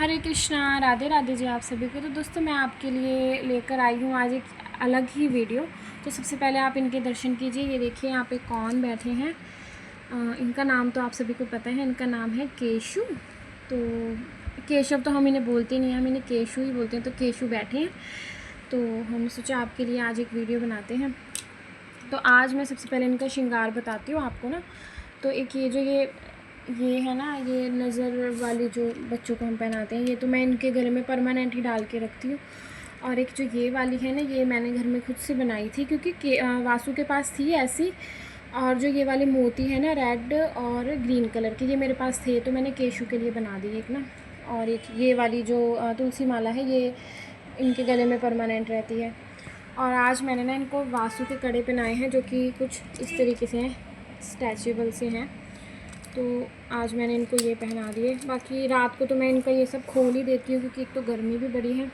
हरे कृष्णा, राधे राधे जी आप सभी को। तो दोस्तों मैं आपके लिए लेकर आई हूँ आज एक अलग ही वीडियो। तो सबसे पहले आप इनके दर्शन कीजिए। ये देखिए यहाँ पे कौन बैठे हैं। इनका नाम तो आप सभी को पता है, इनका नाम है केशु। तो केशव तो हम इन्हें बोलते नहीं हैं, हम इन्हें केशु ही बोलते हैं। तो केशु बैठे हैं, तो हम सोचा आपके लिए आज एक वीडियो बनाते हैं। तो आज मैं सबसे पहले इनका श्रृंगार बताती हूँ आपको ना। तो एक ये है ना, ये नज़र वाली जो बच्चों को हम पहनाते हैं, ये तो मैं इनके गले में परमानेंट ही डाल के रखती हूँ। और एक जो ये वाली है ना, ये मैंने घर में खुद से बनाई थी क्योंकि वासु के पास थी ऐसी। और जो ये वाली मोती है ना, रेड और ग्रीन कलर की, ये मेरे पास थे तो मैंने केशु के लिए बना दी एक ना। और एक ये वाली जो तुलसी माला है, ये इनके गले में परमानेंट रहती है। और आज मैंने ना इनको वासु के कड़े पहनाए हैं जो कि कुछ इस तरीके से हैं, स्ट्रेचेबल से हैं। तो आज मैंने इनको ये पहना दिए। बाकी रात को तो मैं इनका ये सब खोल ही देती हूँ क्योंकि एक तो गर्मी भी बड़ी है।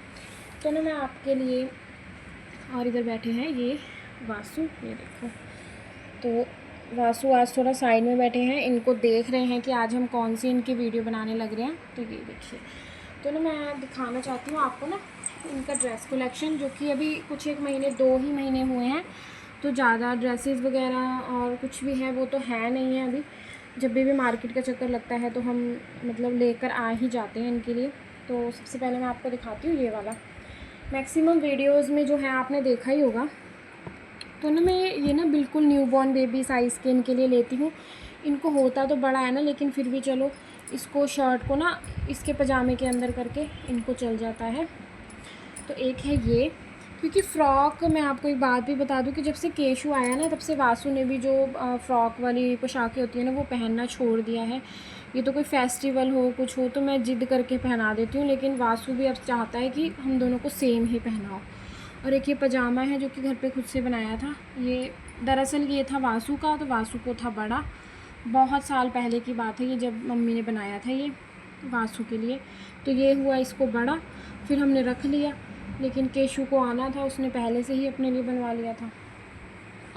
तो ना मैं आपके लिए, और इधर बैठे हैं ये वासु, ये देखो। तो वासु आज थोड़ा साइड में बैठे हैं, इनको देख रहे हैं कि आज हम कौन सी इनकी वीडियो बनाने लग रहे हैं। तो ये देखिए, तो ना मैं दिखाना चाहती हूँ आपको ना इनका ड्रेस कलेक्शन, जो कि अभी कुछ 2 ही महीने हुए हैं। तो ज़्यादा ड्रेसेस वगैरह और कुछ भी है वो तो है नहीं है अभी। जब भी मार्केट का चक्कर लगता है तो हम मतलब लेकर आ ही जाते हैं इनके लिए। तो सबसे पहले मैं आपको दिखाती हूँ ये वाला। मैक्सिमम वीडियोस में जो है आपने देखा ही होगा। तो ना मैं ये ना बिल्कुल न्यूबॉर्न बेबी साइज़ के इनके लिए लेती हूँ। इनको होता तो बड़ा है ना, लेकिन फिर भी चलो इसको शर्ट को ना इसके पजामे के अंदर करके इनको चल जाता है। तो एक है ये, क्योंकि फ़्रॉक, मैं आपको एक बात भी बता दूं कि जब से केशु आया ना, तब से वासु ने भी जो फ़्रॉक वाली पोशाकें होती हैं ना, वो पहनना छोड़ दिया है। ये तो कोई फेस्टिवल हो कुछ हो तो मैं ज़िद करके पहना देती हूँ, लेकिन वासु भी अब चाहता है कि हम दोनों को सेम ही पहनाओ। और एक ये पजामा है जो कि घर पे खुद से बनाया था। ये दरअसल ये था वासु का, तो वासु को था बड़ा। बहुत साल पहले की बात है ये, जब मम्मी ने बनाया था ये वासु के लिए। तो ये हुआ इसको बड़ा, फिर हमने रख लिया। लेकिन केशु को आना था, उसने पहले से ही अपने लिए बनवा लिया था।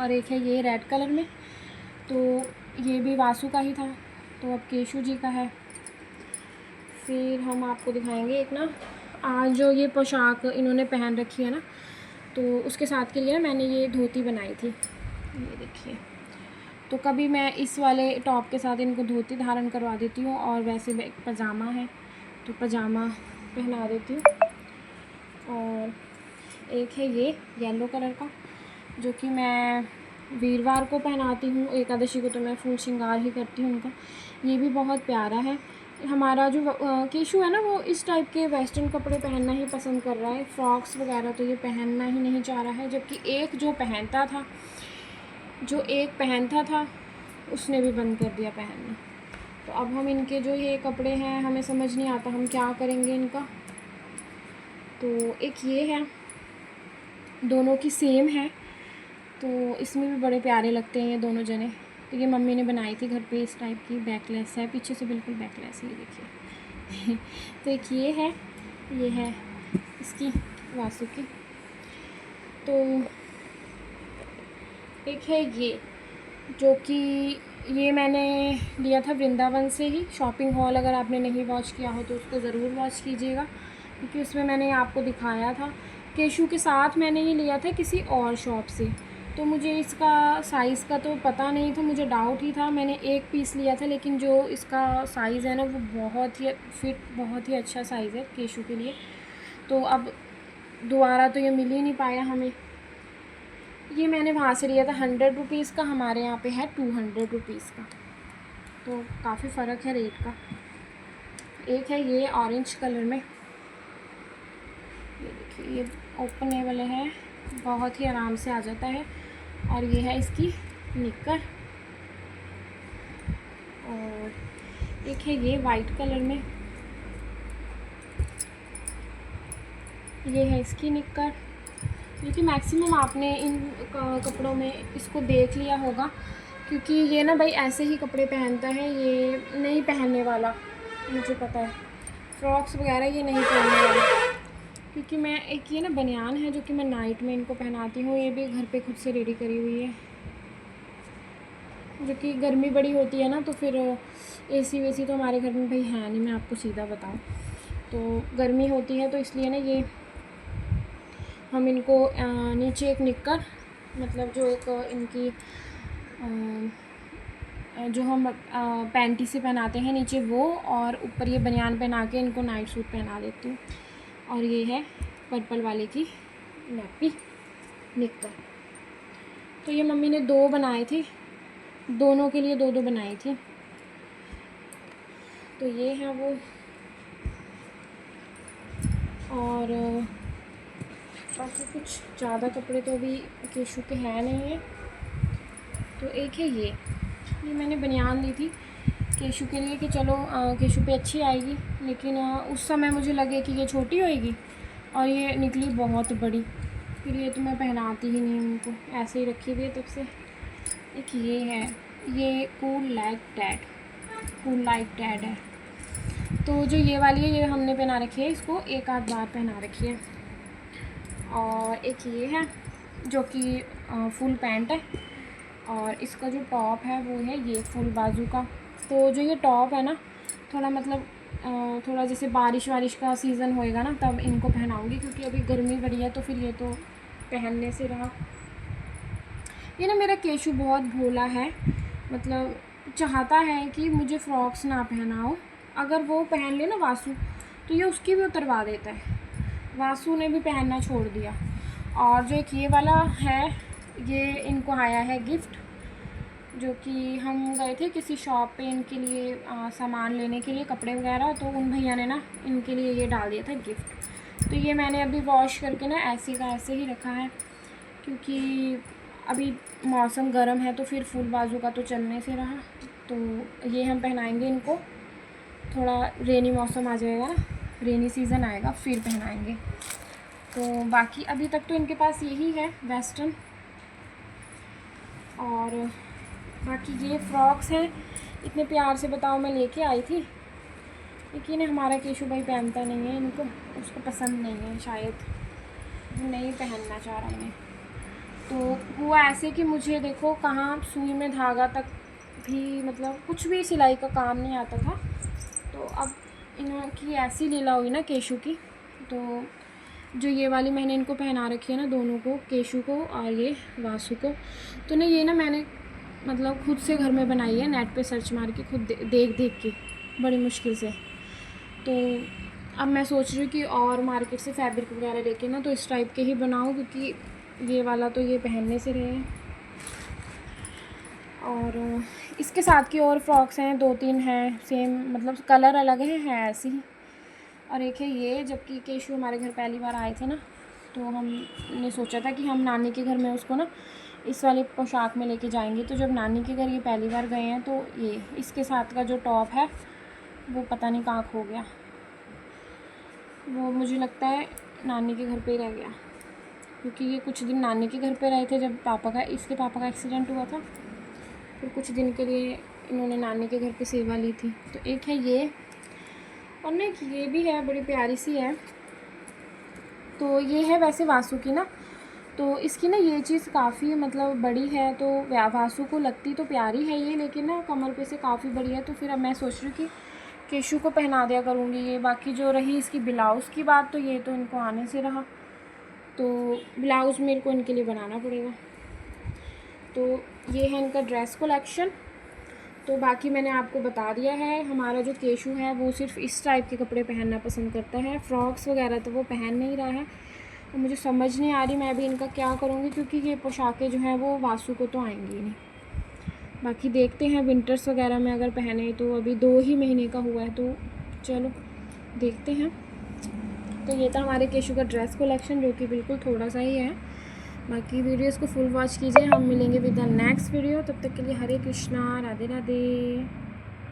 और एक है ये रेड कलर में, तो ये भी वासु का ही था, तो अब केशु जी का है। फिर हम आपको दिखाएंगे एक ना, आज जो ये पोशाक इन्होंने पहन रखी है ना, तो उसके साथ के लिए ना मैंने ये धोती बनाई थी, ये देखिए। तो कभी मैं इस वाले टॉप के साथ इनको धोती धारण करवा देती हूँ, और वैसे एक पजामा है तो पजामा पहना देती हूँ। और एक है ये येलो कलर का, जो कि मैं वीरवार को पहनाती हूँ, एकादशी को तो मैं फुल श्रृंगार ही करती हूँ उनका। ये भी बहुत प्यारा है। हमारा जो केशु है ना, वो इस टाइप के वेस्टर्न कपड़े पहनना ही पसंद कर रहा है, फ्रॉक्स वगैरह तो ये पहनना ही नहीं चाह रहा है। जबकि एक जो पहनता था उसने भी बंद कर दिया पहनना। तो अब हम इनके जो ये कपड़े हैं, हमें समझ नहीं आता हम क्या करेंगे इनका। तो एक ये है, दोनों की सेम है, तो इसमें भी बड़े प्यारे लगते हैं ये दोनों जने। तो ये मम्मी ने बनाई थी घर पे, इस टाइप की बैकलेस है, पीछे से बिल्कुल बैकलेस है, ये देखिए। तो एक ये है इसकी वासु की। तो एक है ये, जो कि ये मैंने लिया था वृंदावन से ही, शॉपिंग हॉल। अगर आपने नहीं वॉच किया हो तो उसको ज़रूर वॉच कीजिएगा, क्योंकि उसमें मैंने आपको दिखाया था। केशु के साथ मैंने ये लिया था किसी और शॉप से, तो मुझे इसका साइज़ का तो पता नहीं था, मुझे डाउट ही था। मैंने एक पीस लिया था, लेकिन जो इसका साइज़ है ना, वो बहुत ही फिट, बहुत ही अच्छा साइज़ है केशु के लिए। तो अब दोबारा तो ये मिल ही नहीं पाया हमें। ये मैंने वहाँ से लिया था 100 रुपीज़ का, हमारे यहाँ पे है 200 रुपीज़ का, तो काफ़ी फ़र्क है रेट का। एक है ये ऑरेंज कलर में, ये देखिए, ये ओपनेबल है, बहुत ही आराम से आ जाता है। और ये है इसकी निक्कर। और एक है ये वाइट कलर में, ये है इसकी निक्कर। क्योंकि मैक्सिमम आपने इन कपड़ों में इसको देख लिया होगा, क्योंकि ये ना भाई ऐसे ही कपड़े पहनता है, ये नहीं पहनने वाला, मुझे पता है। फ्रॉक्स वगैरह ये नहीं पहनने वाला। क्योंकि मैं एक ये ना बनियान है जो कि मैं नाइट में इनको पहनाती हूँ, ये भी घर पे खुद से रेडी करी हुई है। जो कि गर्मी बड़ी होती है ना, तो फिर एसी वेसी तो हमारे घर में भाई है नहीं, मैं आपको सीधा बताऊँ। तो गर्मी होती है तो इसलिए ना ये हम इनको नीचे एक निक्कर, मतलब जो एक इनकी जो हम पैंटी से पहनाते हैं नीचे वो, और ऊपर ये बनियान पहना के इनको नाइट सूट पहना देती हूँ। और ये है पर्पल वाले की नैपी निक्कर। तो ये मम्मी ने 2 बनाए थे, दोनों के लिए 2-2 बनाई थी। तो ये है वो। और बाकी कुछ ज़्यादा कपड़े तो अभी केशू के हैं नहीं है। तो एक है ये मैंने बनियान ली थी केशू के लिए कि चलो केशू पे अच्छी आएगी, लेकिन उस समय मुझे लगे कि ये छोटी होएगी और ये निकली बहुत बड़ी। फिर ये तो मैं पहनाती ही नहीं, उनको ऐसे ही रखी हुई है तब से। एक ये है, ये कूल लाइक डैड है। तो जो ये वाली है ये हमने पहना रखी है, इसको एक आध बार पहना रखी है। और एक ये है जो कि फुल पैंट है, और इसका जो टॉप है वो है ये फुल बाजू का। तो जो ये टॉप है ना, थोड़ा मतलब थोड़ा जैसे बारिश वारिश का सीज़न होएगा ना तब इनको पहनाऊँगी, क्योंकि अभी गर्मी बड़ी है तो फिर ये तो पहनने से रहा। ये ना मेरा केशू बहुत भोला है, मतलब चाहता है कि मुझे फ्रॉक्स ना पहनाओ। अगर वो पहन ले ना वासु, तो ये उसकी भी उतरवा देता है। वासु ने भी पहनना छोड़ दिया। और जो एक ये वाला है, ये इनको आया है गिफ्ट, जो कि हम गए थे किसी शॉप पे इनके लिए सामान लेने के लिए, कपड़े वगैरह, तो उन भैया ने ना इनके लिए ये डाल दिया था गिफ्ट। तो ये मैंने अभी वॉश करके ना ऐसे का ऐसे ही रखा है, क्योंकि अभी मौसम गर्म है तो फिर फुल बाजू का तो चलने से रहा। तो ये हम पहनाएंगे इनको, थोड़ा रेनी मौसम आ जाएगा ना, रेनी सीज़न आएगा फिर पहनाएंगे। तो बाकी अभी तक तो इनके पास यही है वेस्टर्न। और बाकी ये फ्रॉक्स हैं, इतने प्यार से बताओ मैं लेके आई थी, लेकिन हमारा केशू भाई पहनता नहीं है इनको, उसको पसंद नहीं है, शायद नहीं पहनना चाह रहा इन्हें। तो हुआ ऐसे कि मुझे देखो कहाँ सुई में धागा तक भी, मतलब कुछ भी सिलाई का काम नहीं आता था। तो अब इनकी ऐसी लीला हुई ना केशू की। तो जो ये वाली मैंने इनको पहना रखी है ना, दोनों को, केशू को और ये वासु को, तो ना ये ना मैंने मतलब खुद से घर में बनाई है, नेट पे सर्च मार के, खुद देख के बड़ी मुश्किल से। तो अब मैं सोच रही हूँ कि और मार्केट से फैब्रिक वगैरह लेके ना तो इस टाइप के ही बनाऊँ, क्योंकि ये वाला तो ये पहनने से रहे हैं। और इसके साथ की और फ्रॉक्स हैं, 2-3 हैं सेम, मतलब कलर अलग है ऐसी ही। और एक है ये, जबकि केशू हमारे घर पहली बार आए थे ना, तो हमने सोचा था कि हम नानी के घर में उसको ना इस वाली पोशाक में लेके जाएंगे। तो जब नानी के घर ये पहली बार गए हैं तो ये इसके साथ का जो टॉप है वो पता नहीं कहाँ खो गया, वो मुझे लगता है नानी के घर पे ही रह गया, क्योंकि ये कुछ दिन नानी के घर पे रहे थे जब इसके पापा का एक्सीडेंट हुआ था। फिर कुछ दिन के लिए इन्होंने नानी के घर पे सेवा ली थी। तो एक है ये, और ना ये भी है, बड़ी प्यारी सी है। तो ये है वैसे वासु की ना, तो इसकी ना ये चीज़ काफ़ी मतलब बड़ी है, तो वासु को लगती तो प्यारी है ये, लेकिन ना कमर पे से काफ़ी बड़ी है। तो फिर अब मैं सोच रही हूँ कि केशू को पहना दिया करूँगी ये। बाकी जो रही इसकी ब्लाउज़ की बात, तो ये तो इनको आने से रहा, तो ब्लाउज़ मेरे को इनके लिए बनाना पड़ेगा। तो ये है इनका ड्रेस कलेक्शन। तो बाकी मैंने आपको बता दिया है, हमारा जो केशू है वो सिर्फ इस टाइप के कपड़े पहनना पसंद करता है, फ्रॉक्स वगैरह तो वो पहन नहीं रहा है। तो मुझे समझ नहीं आ रही मैं भी इनका क्या करूँगी, क्योंकि ये पोशाकें जो हैं वो वासु को तो आएंगी ही नहीं। बाकी देखते हैं विंटर्स वगैरह में अगर पहने, तो अभी 2 ही महीने का हुआ है, तो चलो देखते हैं। तो ये था हमारे केशू का ड्रेस कलेक्शन, जो कि बिल्कुल थोड़ा सा ही है। बाकी वीडियोस को फुल वॉच कीजिए। हम मिलेंगे विद द नेक्स्ट वीडियो, तब तक के लिए हरे कृष्णा, राधे राधे।